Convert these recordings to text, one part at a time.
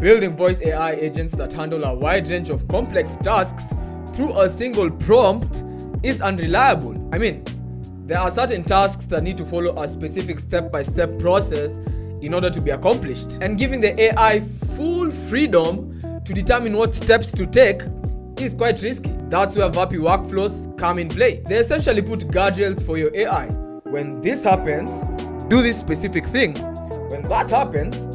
Building voice AI agents that handle a wide range of complex tasks through a single prompt is unreliable. I mean, there are certain tasks that need to follow a specific step-by-step process in order to be accomplished. And giving the AI full freedom to determine what steps to take is quite risky. That's where Vapi workflows come in play. They essentially put guardrails for your AI. When this happens, do this specific thing. When that happens,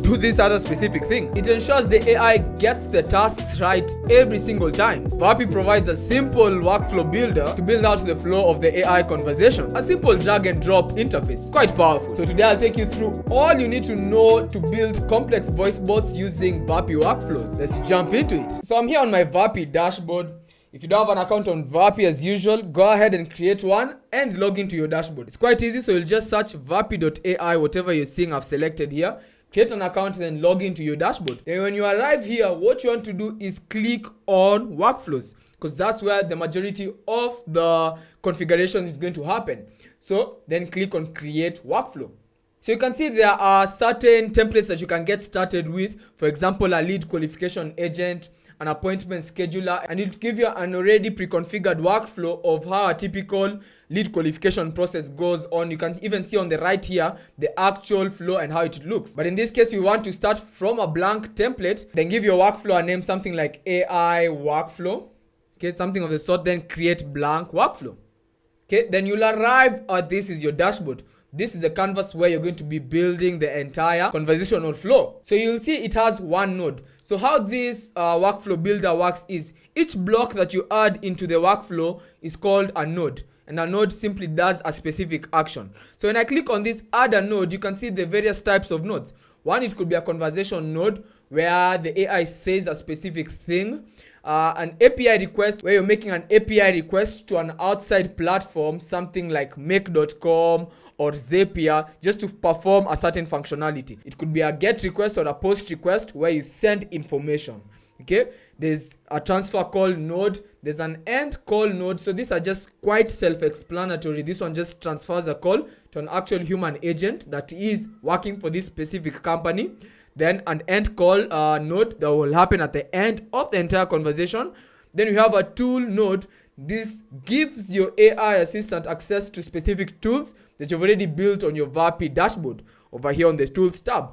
do this other specific thing. It ensures the AI gets the tasks right every single time. Vapi provides a simple workflow builder to build out the flow of the AI conversation. A simple drag and drop interface. Quite powerful. So today I'll take you through all you need to know to build complex voice bots using Vapi workflows. Let's jump into it. So I'm here on my Vapi dashboard. If you don't have an account on Vapi as usual, go ahead and create one and log into your dashboard. It's quite easy, so you'll just search vapi.ai, whatever you're seeing I've selected here. Create an account, then log into your dashboard. Then when you arrive here, what you want to do is click on workflows, because that's where the majority of the configuration is going to happen. So then click on create workflow. So you can see there are certain templates that you can get started with. For example, a lead qualification agent, an appointment scheduler, and it'll give you an already pre-configured workflow of how a typical lead qualification process goes on. You can even see on the right here the actual flow and how it looks. But in this case, we want to start from a blank template, then give your workflow a name, something like AI workflow. Okay, something of the sort, then create blank workflow. Okay, then you'll arrive at this is your dashboard. This is the canvas where you're going to be building the entire conversational flow. So you'll see it has one node. So how this workflow builder works is each block that you add into the workflow is called a node. And a node simply does a specific action. So when I click on this add a node, you can see the various types of nodes. One, it could be a conversation node where the AI says a specific thing. An API request where you're making an API request to an outside platform, something like make.com or Zapier, just to perform a certain functionality. It could be a get request or a post request where you send information. Okay, there's a transfer call node, there's an end call node. So these are just quite self-explanatory. This one just transfers a call to an actual human agent that is working for this specific company. Then an end call node that will happen at the end of the entire conversation. Then we have a tool node. This gives your AI assistant access to specific tools that you've already built on your Vapi dashboard over here on the tools tab.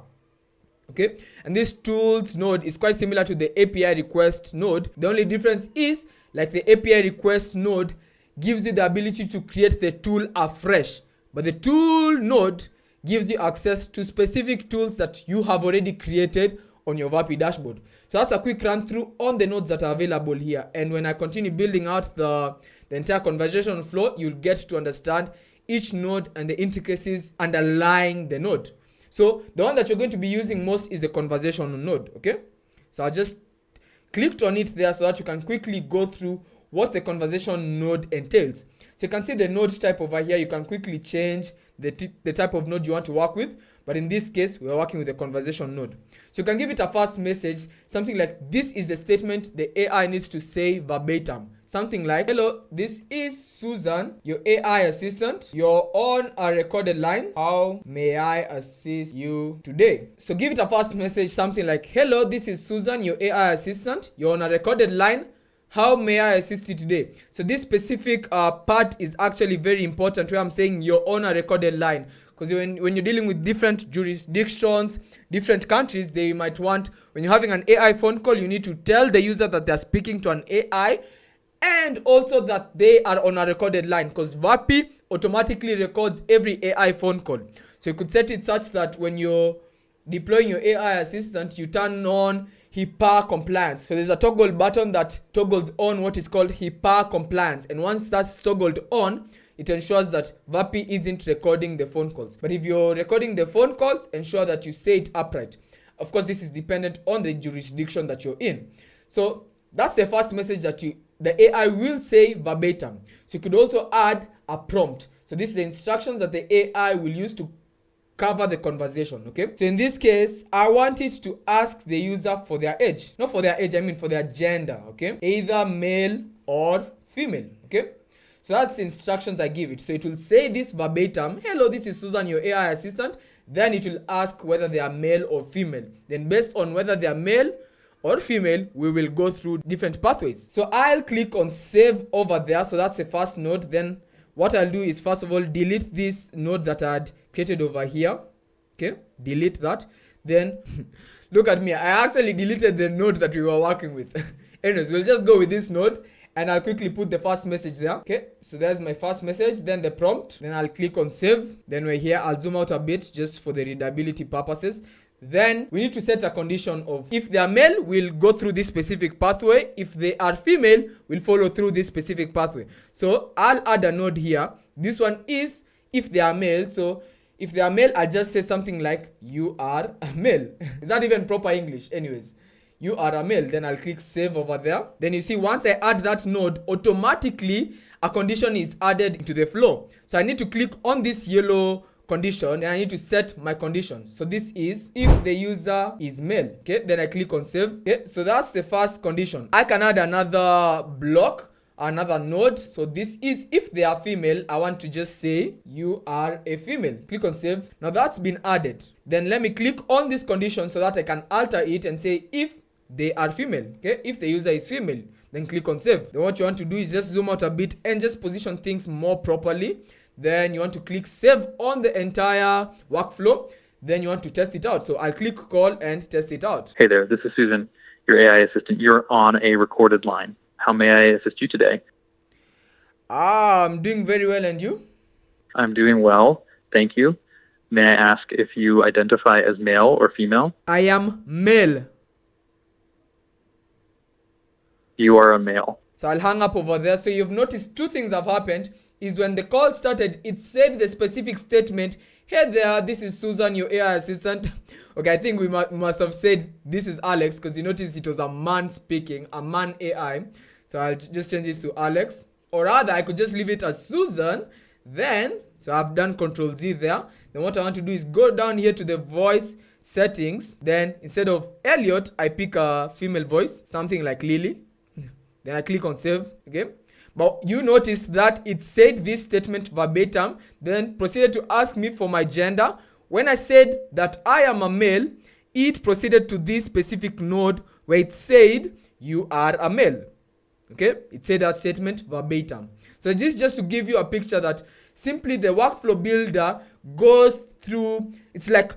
Okay, and this tools node is quite similar to the API request node. The only difference is, like the API request node gives you the ability to create the tool afresh, but the tool node gives you access to specific tools that you have already created on your Vapi dashboard. So that's a quick run through on the nodes that are available here. And when I continue building out the entire conversation flow, you'll get to understand each node and the intricacies underlying the node. So the one that you're going to be using most is the conversational node. Okay, so I just clicked on it there so that you can quickly go through what the conversation node entails. So you can see the node type over here. You can quickly change the type of node you want to work with, but in this case we're working with the conversation node. So you can give it a first message, something like this is a statement the AI needs to say verbatim. Something like, hello, this is Susan, your AI assistant. You're on a recorded line. How may I assist you today? So give it a first message, something like, hello, this is Susan, your AI assistant. You're on a recorded line. How may I assist you today? So this specific part is actually very important, where I'm saying you're on a recorded line. Because when you're dealing with different jurisdictions, different countries, they might want, when you're having an AI phone call, you need to tell the user that they're speaking to an AI, and also that they are on a recorded line, because Vapi automatically records every AI phone call. So you could set it such that when you're deploying your AI assistant, you turn on HIPAA compliance. So there's a toggle button that toggles on what is called HIPAA compliance. And once that's toggled on, it ensures that Vapi isn't recording the phone calls. But if you're recording the phone calls, ensure that you say it upright. Of course, this is dependent on the jurisdiction that you're in. So that's the first message that the AI will say verbatim. So you could also add a prompt. So this is the instructions that the AI will use to cover the conversation. Okay, so in this case, I want it to ask the user for their age. Not for their age, I mean for their gender. Okay, either male or female. Okay, so that's the instructions I give it. So it will say this verbatim. Hello, this is Susan, your AI assistant. Then it will ask whether they are male or female. Then based on whether they are male or female, we will go through different pathways. So I'll click on save over there. So that's the first node. Then what I'll do is, first of all, delete this node that I had created over here. Okay, delete that. Then look at me, I actually deleted the node that we were working with. Anyways, we'll just go with this node and I'll quickly put the first message there. Okay, so there's my first message, then the prompt. Then I'll click on save. Then we're here, I'll zoom out a bit just for the readability purposes. Then we need to set a condition of, if they are male, we'll go through this specific pathway. If they are female, we'll follow through this specific pathway. So I'll add a node here. This one is if they are male. So if they are male, I just say something like, you are a male. Is that even proper English? Anyways, you are a male. Then I'll click save over there. Then you see, once I add that node, automatically a condition is added to the flow. So I need to click on this yellow condition and I need to set my condition. So this is if the user is male. Okay, then I click on save. Okay, so that's the first condition. I can add another block, another node. So this is if they are female. I want to just say you are a female. Click on save. Now that's been added. Then let me click on this condition so that I can alter it and say if they are female. Okay, if the user is female, then click on save. Then what you want to do is just zoom out a bit and just position things more properly. Then you want to click save on the entire workflow. Then you want to test it out. So I'll click call and test it out. Hey there, this is Susan, your AI assistant. You're on a recorded line. How may I assist you today? I'm doing very well, and you? I'm doing well, thank you. May I ask if you identify as male or female? I am male. You are a male. So I'll hang up over there. So you've noticed two things have happened. Is when the call started, it said the specific statement, hey there, this is Susan, your AI assistant. Okay, I think we must have said this is Alex, because you notice it was a man speaking, a man AI. So I'll just change this to Alex. Or rather, I could just leave it as Susan. Then, so I've done Control Z there. Then what I want to do is go down here to the voice settings. Then instead of Elliot, I pick a female voice, something like Lily. Then I click on save. Okay. But you notice that it said this statement verbatim, then proceeded to ask me for my gender. When I said that I am a male, it proceeded to this specific node where it said you are a male. Okay, it said that statement verbatim. So this is just to give you a picture that simply the workflow builder goes through. It's like,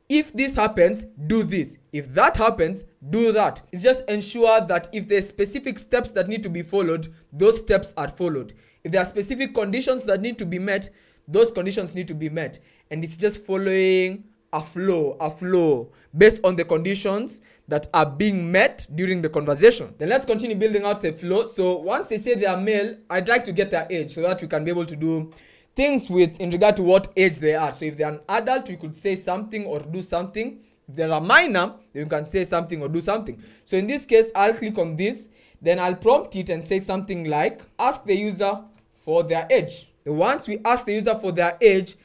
if this happens, do this. If that happens, do that. It's just ensure that if there's specific steps that need to be followed, those steps are followed. If there are specific conditions that need to be met, those conditions need to be met. And it's just following a flow based on the conditions that are being met during the conversation. Then let's continue building out the flow. So once they say they are male, I'd like to get their age so that we can be able to do things with in regard to what age they are. So if they're an adult, we could say something or do something. If they're a minor, then you can say something or do something. So in this case, I'll click on this, then I'll prompt it and say something like, ask the user for their age. Once we ask the user for their age,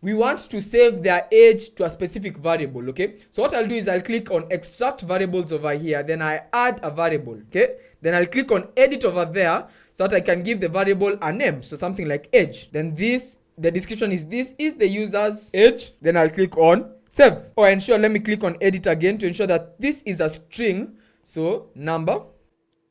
we want to save their age to a specific variable. Okay, so what I'll do is I'll click on extract variables over here, then I add a variable. Okay, then I'll click on edit over there so that I can give the variable a name, so something like age. Then this, the description is, this is the user's age. Then I'll click on save. Oh, and sure, let me click on edit again to ensure that this is a string, so number.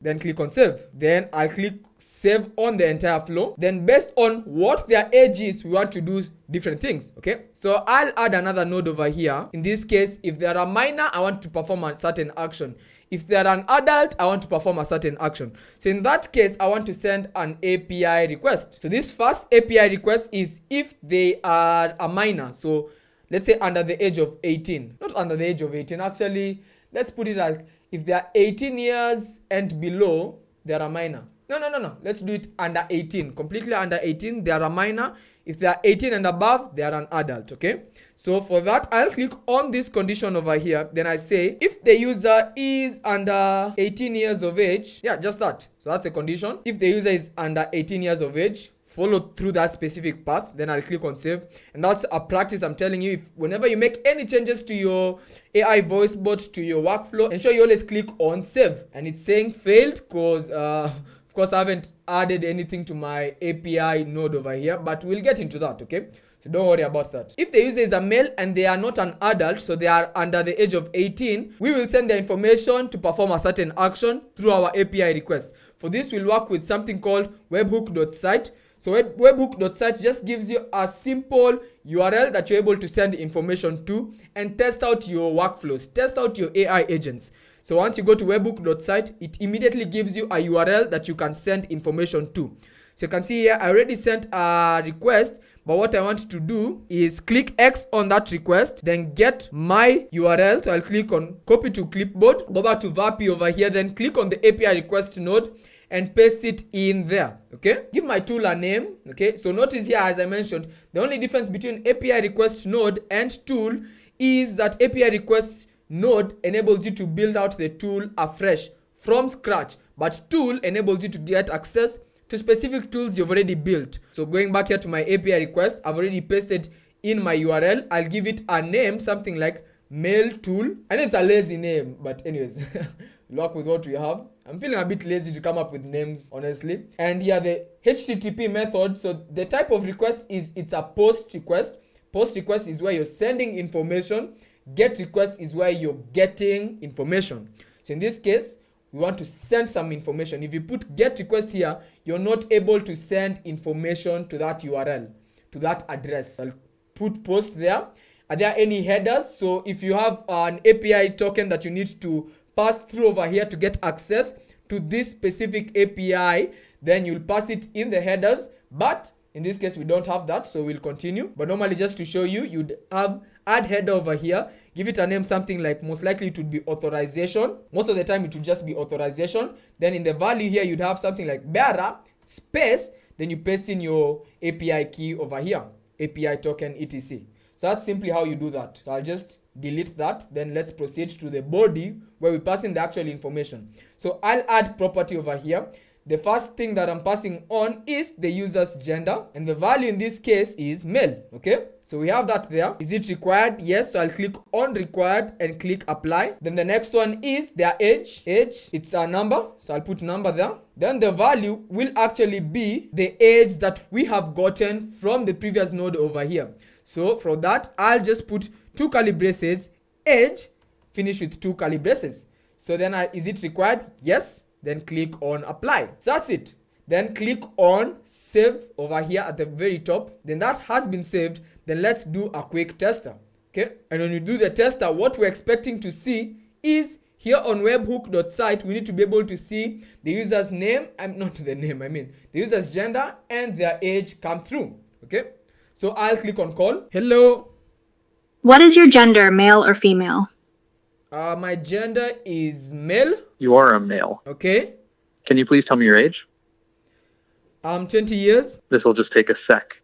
Then click on save. Then I'll click save on the entire flow. Then based on what their age is, we want to do different things. Okay, so I'll add another node over here. In this case, if they are a minor, I want to perform a certain action. If they are an adult, I want to perform a certain action. So in that case, I want to send an API request. So this first API request is if they are a minor. So let's say under the age of 18. Not under the age of 18. Actually, let's put it like, if they are 18 years and below, they are a minor. No. Let's do it under 18. Completely under 18, they are a minor. If they are 18 and above, they are an adult. Okay. So for that, I'll click on this condition over here. Then I say, if the user is under 18 years of age, yeah, just that. So that's a condition. If the user is under 18 years of age, follow through that specific path. Then I'll click on save. And that's a practice I'm telling you. If whenever you make any changes to your AI voice bot, to your workflow, ensure you always click on save. And it's saying failed because of course I haven't added anything to my API node over here, but we'll get into that. Okay, So don't worry about that. If the user is a male and they are not an adult, so they are under the age of 18, we will send their information to perform a certain action through our API request. For this, we'll work with something called webhook.site. So webhook.site just gives you a simple URL that you're able to send information to and test out your workflows, test out your AI agents. So once you go to webhook.site, it immediately gives you a URL that you can send information to. So you can see here, I already sent a request, but what I want to do is click X on that request, then get my URL. So I'll click on copy to clipboard, go back to Vapi over here, then click on the API request node and paste it in there. Okay, give my tool a name. Okay, so notice here, as I mentioned, the only difference between API request node and tool is that API request node enables you to build out the tool afresh from scratch, but tool enables you to get access to specific tools you've already built. So going back here to my API request, I've already pasted in my URL. I'll give it a name, something like mail tool. I know it's a lazy name, but anyways, work with what we have. I'm feeling a bit lazy to come up with names, honestly. And here the HTTP method. So the type of request is, it's a post request. Post request is where you're sending information. Get request is where you're getting information. So in this case, we want to send some information. If you put get request here, you're not able to send information to that URL, to that address. I'll put post there. Are there any headers? So if you have an API token that you need to pass through over here to get access to this specific API, then you'll pass it in the headers. But in this case, we don't have that, so we'll continue. But normally, just to show you, you'd have add header over here. Give it a name, something like, most likely it would be authorization. Most of the time, it would just be authorization. Then in the value here, you'd have something like bearer space. Then you paste in your API key over here, API token, etc. So that's simply how you do that. So I'll just delete that. Then let's proceed to the body where we pass in the actual information. So I'll add property over here. The first thing that I'm passing on is the user's gender, and the value in this case is male. Okay, so we have that there. Is it required? Yes. So I'll click on required and click apply. Then the next one is their age. It's a number, so I'll put number there. Then the value will actually be the age that we have gotten from the previous node over here. So for that, I'll just put 2 curly braces, age, finish with 2 curly braces. So then is it required? Yes. Then click on apply. So that's it. Then click on save over here at the very top. Then that has been saved. Then let's do a quick tester. Okay. And when you do the tester, what we're expecting to see is here on webhook.site, we need to be able to see the user's name, the user's gender and their age come through. Okay. So I'll click on call. Hello. What is your gender, male or female? My gender is male. You are a male. Okay. Can you please tell me your age? 20 years. This will just take a sec.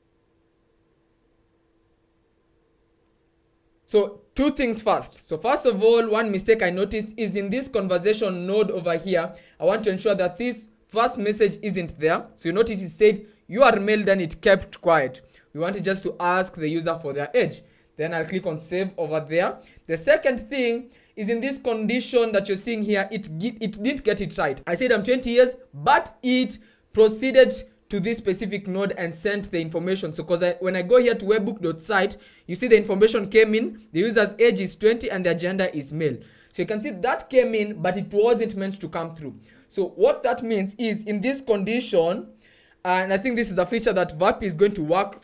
So 2 things first. So first of all, one mistake I noticed is in this conversation node over here, I want to ensure that this first message isn't there. So you notice it said you are male, then it kept quiet. We wanted just to ask the user for their age. Then I'll click on save over there. The second thing is in this condition that you're seeing here, it didn't get it right. I said I'm 20 years, but it proceeded to this specific node and sent the information. So when I go here to webhook.site, you see the information came in, the user's age is 20 and their gender is male. So you can see that came in, but it wasn't meant to come through. So what that means is in this condition, and I think this is a feature that Vapi is going to work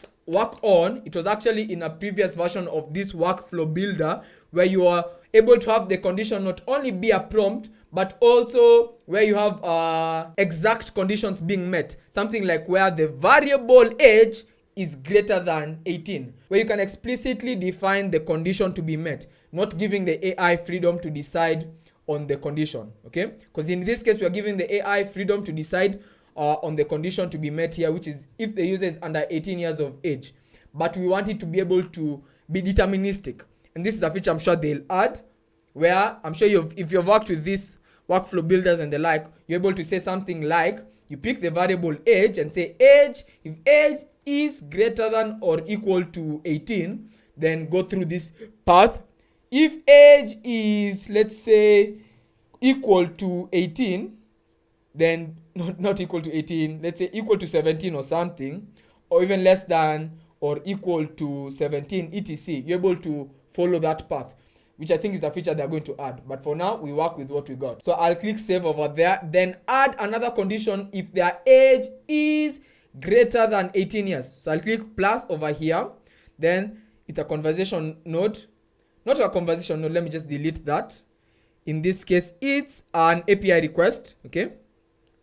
on. It was actually in a previous version of this workflow builder where you are able to have the condition not only be a prompt, but also where you have exact conditions being met. Something like where the variable age is greater than 18, where you can explicitly define the condition to be met, not giving the AI freedom to decide on the condition. Okay, because in this case we are giving the AI freedom to decide on the condition to be met here, which is if the user is under 18 years of age, but we want it to be able to be deterministic. And this is a feature I'm sure they'll add, where I'm sure if you've worked with these workflow builders and the like, you're able to say something like, you pick the variable age and say age, if age is greater than or equal to 18, then go through this path. If age is, let's say, equal to 18, then not equal to 18, let's say equal to 17 or something, or even less than or equal to 17, etc., you're able to follow that path, which I think is a feature they're going to add. But for now, we work with what we got. So I'll click save over there, then add another condition if their age is greater than 18 years. So I'll click plus over here. Then it's a conversation node. Not a conversation node, let me just delete that. In this case, it's an API request, okay?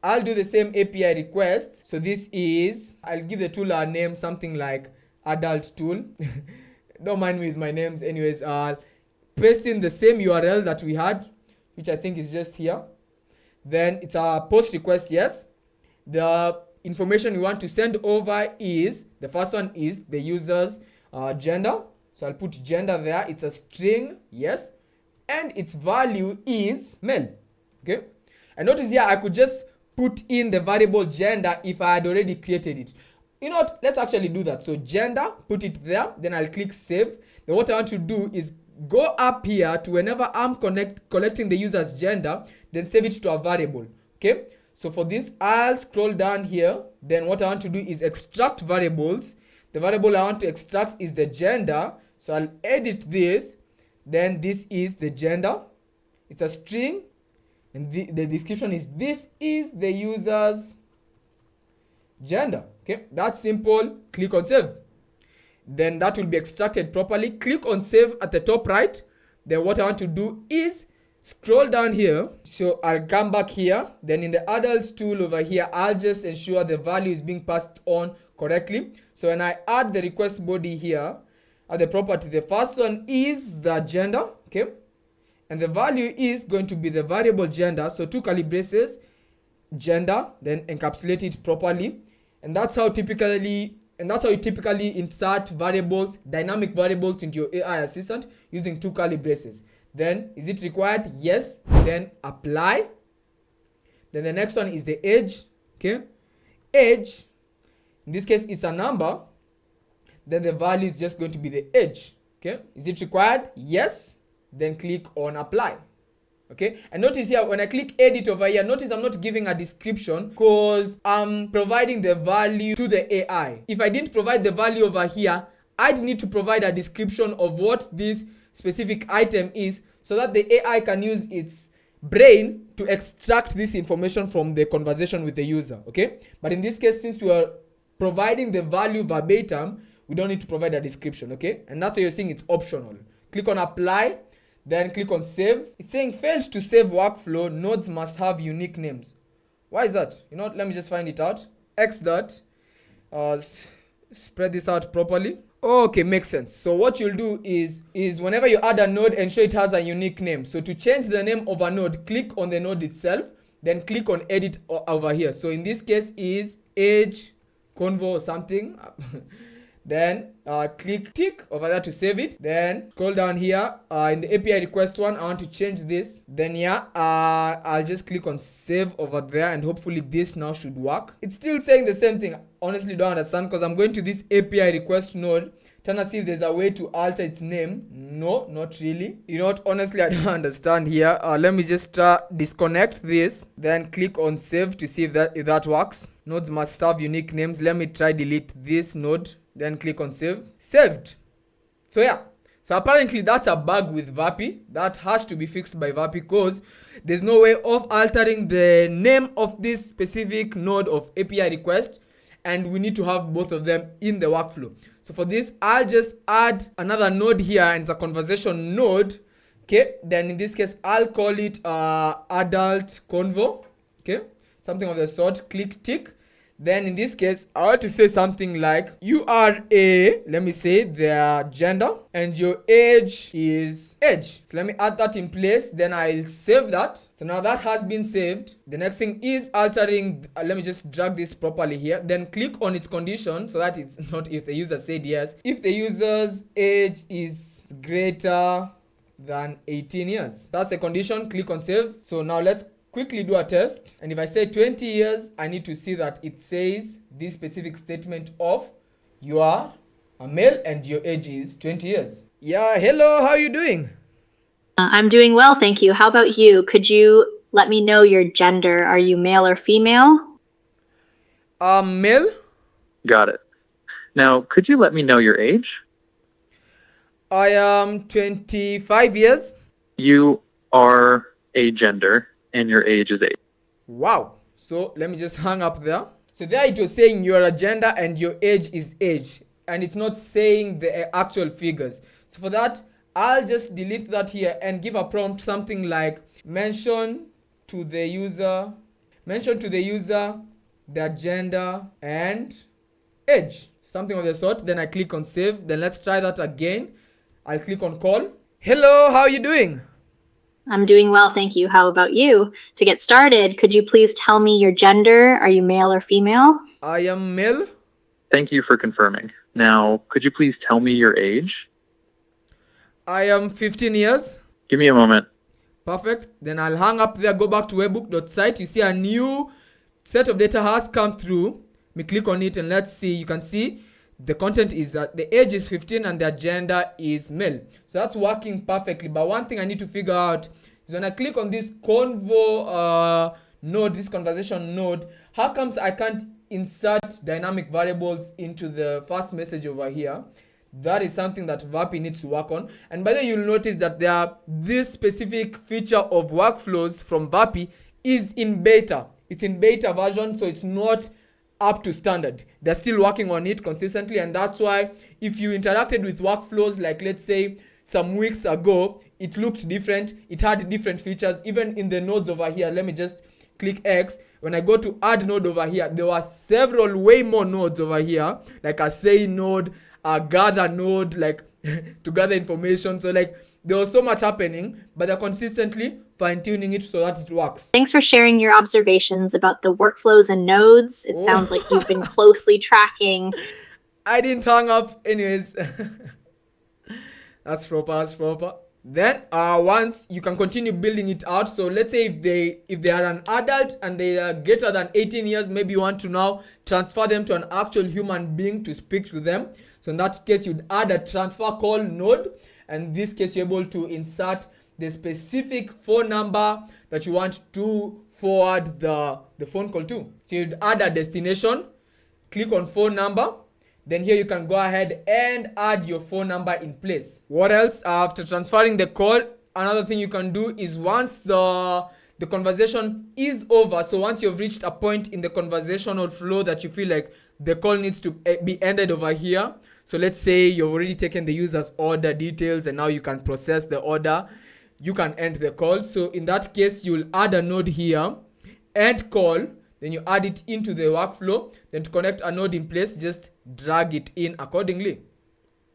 I'll do the same API request. So this is, I'll give the tool a name, something like adult tool. Don't mind me with my names. Anyways, I'll paste in the same URL that we had, which I think is just here. Then it's a post request, yes. The information we want to send over is, the first one is the user's gender. So I'll put gender there. It's a string, yes. And its value is male, okay? And notice here, I could just put in the variable gender if I had already created it. You know what? Let's actually do that. So gender, put it there. Then I'll click save. Then what I want to do is go up here to whenever I'm collecting the user's gender, then save it to a variable, okay? So for this, I'll scroll down here. Then what I want to do is extract variables. The variable I want to extract is the gender. So I'll edit this. Then this is the gender. It's a string. And the description is, this is the user's gender. Okay, that's simple. Click on save. Then that will be extracted properly. Click on save at the top right. Then what I want to do is scroll down here. So I'll come back here. Then in the adults tool over here, I'll just ensure the value is being passed on correctly. So when I add the request body here, at the property, the first one is the gender, okay? And the value is going to be the variable gender. So two curly braces, gender, then encapsulate it properly. And that's how you typically insert variables, dynamic variables into your AI assistant using two curly braces. Then is it required? Yes. Then apply. Then the next one is the age, okay? Age, in this case, it's a number. Then the value is just going to be the age, okay? Is it required? Yes. Then click on apply, okay? And notice here, when I click edit over here, notice I'm not giving a description because I'm providing the value to the AI. If I didn't provide the value over here, I'd need to provide a description of what this specific item is so that the AI can use its brain to extract this information from the conversation with the user, okay? But in this case, since we are providing the value verbatim, we don't need to provide a description, okay? And that's why you're seeing it's optional. Click on apply, then click on save. It's saying failed to save workflow. Nodes must have unique names. Why is that? You know what? Let me just find it out. X that. Spread this out properly. Okay, makes sense. So what you'll do is whenever you add a node, ensure it has a unique name. So to change the name of a node, click on the node itself, then click on edit over here. So in this case is age convo or something. Then click tick over there to save it. Then scroll down here in the API request one, I want to change this. Then yeah, I'll just click on save over there, and hopefully this now should work. It's still saying the same thing. Honestly don't understand, because I'm going to this API request node trying to see if there's a way to alter its name. No, not really. You know what, honestly I don't understand here. Let me just disconnect this, then click on save to see if that works. Nodes must have unique names. Let me try delete this node, then click on save. Saved. So yeah, so apparently that's a bug with Vapi that has to be fixed by Vapi, because there's no way of altering the name of this specific node of API request, and we need to have both of them in the workflow. So for this, I'll just add another node here, and it's a conversation node, okay? Then in this case, I'll call it adult convo, okay? Something of the sort. Click tick. Then in this case, I want to say something like, you are a, let me say their gender, and your age is age. So let me add that in place. Then I'll save that. So now that has been saved. The next thing is altering, let me just drag this properly here. Then click on its condition, so that it's not if the user said yes. If the user's age is greater than 18 years. That's the condition. Click on save. So now let's quickly do a test, and if I say 20 years, I need to see that it says this specific statement of you are a male and your age is 20 years. Yeah, hello, how are you doing? I'm doing well, thank you. How about you? Could you let me know your gender? Are you male or female? Male. Got it. Now, could you let me know your age? I am 25 years. You are a gender, and your age is 8. Wow. So let me just hang up there. So there it was saying you are a gender and your age is age. And it's not saying the actual figures. So for that, I'll just delete that here and give a prompt something like mention to the user their gender and age. Something of the sort. Then I click on save. Then let's try that again. I'll click on call. Hello, how are you doing? I'm doing well, thank you. How about you? To get started, could you please tell me your gender? Are you male or female? I am male. Thank you for confirming. Now, could you please tell me your age? I am 15 years. Give me a moment. Perfect. Then I'll hang up there, go back to webbook.site. You see a new set of data has come through. Me click on it and let's see. You can see the content is that the age is 15 and their gender is male. So that's working perfectly. But one thing I need to figure out is when I click on this convo node, this conversation node, how comes I can't insert dynamic variables into the first message over here? That is something that Vapi needs to work on. And by the way, you'll notice that this specific feature of workflows from Vapi is in beta. It's in beta version, so it's not up to standard. They're still working on it consistently, and that's why if you interacted with workflows like let's say some weeks ago, it looked different, it had different features. Even in the nodes over here, let me just click X. When I go to add node over here, there were several way more nodes over here, like a say node, a gather node, like to gather information. So like there was so much happening, but they're consistently fine-tuning it so that it works. Thanks for sharing your observations about the workflows and nodes. It sounds like you've been closely tracking. I didn't hang up anyways. That's proper. Then once you can continue building it out. So let's say if they are an adult and they are greater than 18 years, maybe you want to now transfer them to an actual human being to speak to them. So in that case, you'd add a transfer call node. And in this case, you're able to insert the specific phone number that you want to forward the phone call to. So you'd add a destination, click on phone number. Then here you can go ahead and add your phone number in place. What else? After transferring the call, another thing you can do is once the conversation is over, so once you've reached a point in the conversational flow that you feel like the call needs to be ended over here. So let's say you've already taken the user's order details and now you can process the order. You can end the call. So in that case, you'll add a node here, end call. Then you add it into the workflow. Then to connect a node in place, just drag it in accordingly.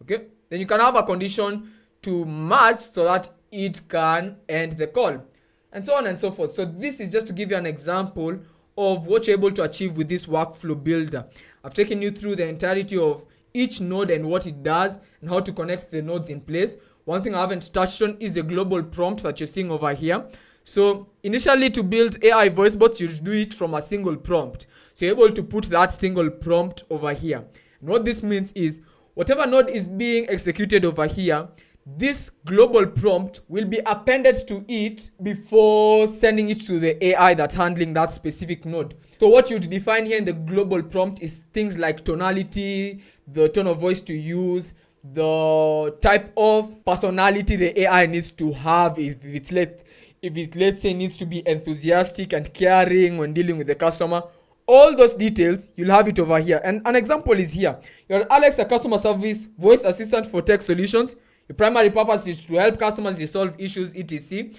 Okay. Then you can have a condition to match so that it can end the call. And so on and so forth. So this is just to give you an example of what you're able to achieve with this workflow builder. I've taken you through the entirety of each node and what it does and how to connect the nodes in place. One thing I haven't touched on is the global prompt that you're seeing over here. So initially to build AI Voicebots, you do it from a single prompt. So you're able to put that single prompt over here. And what this means is whatever node is being executed over here, this global prompt will be appended to it before sending it to the AI that's handling that specific node. So what you'd define here in the global prompt is things like tonality, the tone of voice to use, the type of personality the AI needs to have, if it let's say needs to be enthusiastic and caring when dealing with the customer. All those details, you'll have it over here. And an example is here. You're Alex, a customer service voice assistant for tech solutions. Your primary purpose is to help customers resolve issues, etc.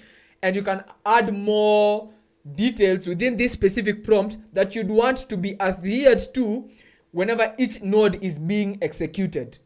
And you can add more details within this specific prompt that you'd want to be adhered to whenever each node is being executed.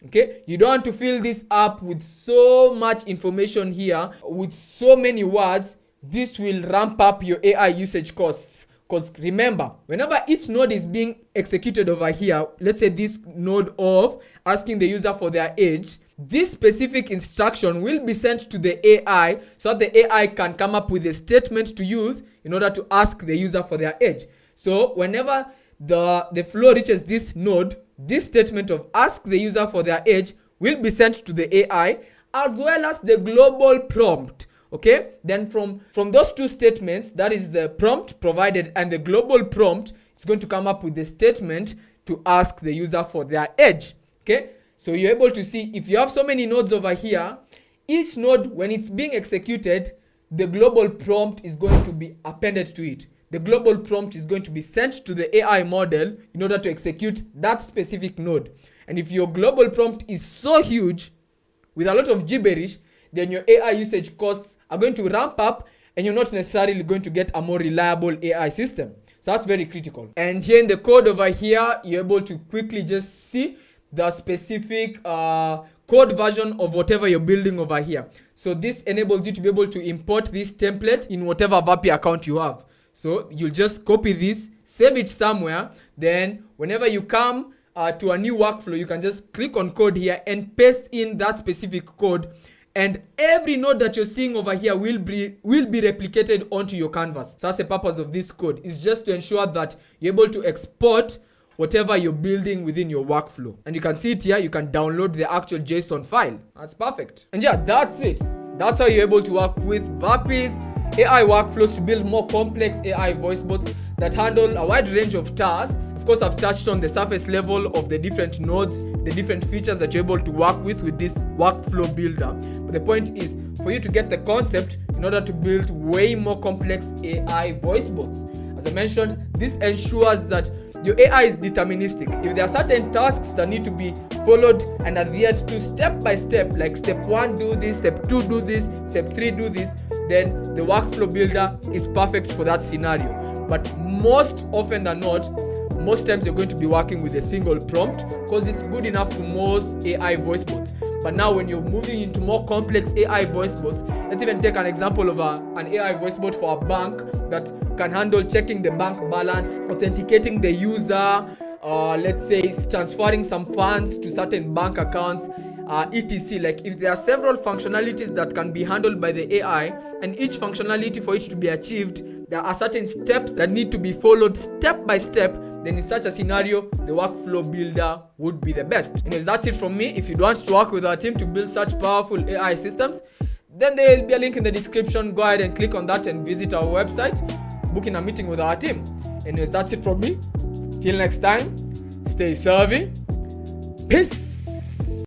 Okay, you don't want to fill this up with so much information here, with so many words. This will ramp up your AI usage costs. Because remember, whenever each node is being executed over here, let's say this node of asking the user for their age, this specific instruction will be sent to the AI so that the AI can come up with a statement to use in order to ask the user for their age. So whenever the flow reaches this node, this statement of ask the user for their age will be sent to the AI as well as the global prompt. Okay, then from those two statements, that is the prompt provided and the global prompt, it's going to come up with the statement to ask the user for their age. Okay, so you're able to see if you have so many nodes over here, each node, when it's being executed, the global prompt is going to be appended to it. The global prompt is going to be sent to the AI model in order to execute that specific node. And if your global prompt is so huge with a lot of gibberish, then your AI usage costs are going to ramp up and you're not necessarily going to get a more reliable AI system. So that's very critical. And here in the code over here, you're able to quickly just see the specific code version of whatever you're building over here. So this enables you to be able to import this template in whatever Vapi account you have. So you'll just copy this, save it somewhere. Then whenever you come to a new workflow, you can just click on code here and paste in that specific code. And every node that you're seeing over here will be replicated onto your canvas. So that's the purpose of this code. It's just to ensure that you're able to export whatever you're building within your workflow. And you can see it here. You can download the actual JSON file. That's perfect. And yeah, that's it. That's how you're able to work with Vapi's AI workflows to build more complex AI voice bots that handle a wide range of tasks. Of course, I've touched on the surface level of the different nodes, the different features that you're able to work with this workflow builder. But the point is for you to get the concept in order to build way more complex AI voice bots. As I mentioned, this ensures that your AI is deterministic. If there are certain tasks that need to be followed and adhered to step by step, like step 1 do this, step 2 do this, step 3 do this, then the workflow builder is perfect for that scenario. But most often than not, most times you're going to be working with a single prompt because it's good enough for most AI voice bots. But now when you're moving into more complex AI voice bots, let's even take an example of an AI voice bot for a bank that can handle checking the bank balance, authenticating the user, let's say transferring some funds to certain bank accounts, etc. Like if there are several functionalities that can be handled by the AI, and each functionality for it to be achieved, there are certain steps that need to be followed step by step, then in such a scenario, the workflow builder would be the best. Anyways, that's it from me. If you want to work with our team to build such powerful AI systems, then there will be a link in the description. Go ahead and click on that and visit our website, booking a meeting with our team. Anyways, that's it from me. Till next time, stay servy. Peace.